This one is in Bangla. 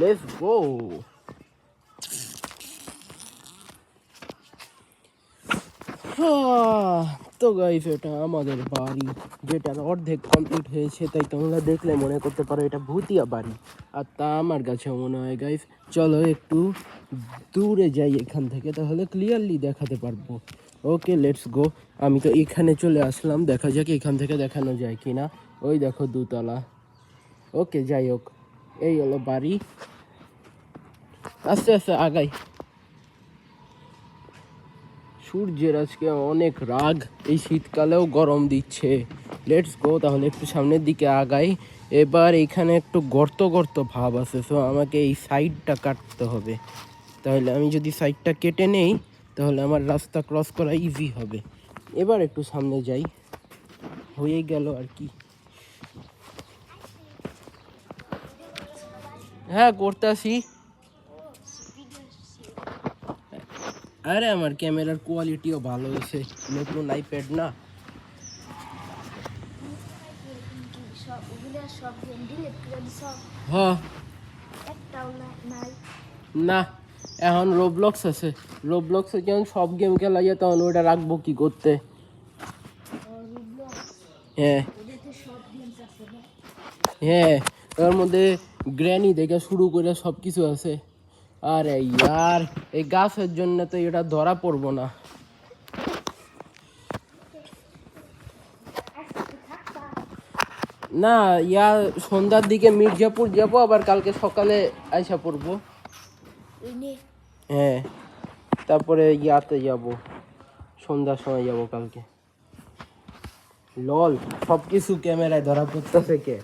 Let's go. তো গাইস এটা আমাদের বাড়ি, যেটার অর্ধেক কমপ্লিট হয়েছে, তাই তোমরা দেখলে মনে করতে পারো এটা ভূতিয়া বাড়ি, আর তা আমার কাছে মনে হয় গাইস। চলো একটু দূরে যাই এখান থেকে, তাহলে ক্লিয়ারলি দেখাতে পারবো। Okay let's go. আমি তো এখানে চলে আসলাম, দেখা যাক এখান থেকে দেখানো যায় কি না। ওই দেখো দুতলা। ওকে যাই হোক, এই হলো বাড়ি। আস্তে আস্তে আগাই। সূর্যের আজকে অনেক রাগ, এই শীতকালেও গরম দিচ্ছে। লেটস গো, তাহলে একটু সামনের দিকে আগাই। এবার এখানে একটু গর্ত গর্ত ভাব আছে, সো আমাকে এই সাইডটা কাটতে হবে। তাহলে আমি যদি সাইডটা কেটে নেই, তাহলে আমার রাস্তা ক্রস করা ইজি হবে। এবার একটু সামনে যাই, হয়ে গেল আর কি। হ্যাঁ করতেছি। আরে আমার ক্যামেরার কোয়ালিটিও ভালো হয়েছে, নতুন আইপ্যাড না। হ্যাঁ না, এখন রোবলক্স আছে। রোবলক্সে যখন সব গেম খেলা যায় তখন ওটা রাখবো কি করতে। হ্যাঁ হ্যাঁ, ওর মধ্যে গ্র্যানি থেকে শুরু করে সব কিছু আছে। আরে ইয়ার, এই গাছের জন্য তো এটা ধরা পড়বো না। না ইয়া, সন্ধ্যার দিকে মির্জাপুর যাবো, আবার কালকে সকালে আইসা পড়বো। হ্যাঁ, তারপরে ইয়াতে যাব, সন্ধ্যার সময় যাব কালকে। লল, সব কিছু ক্যামেরায় ধরা পড়তেছে কে?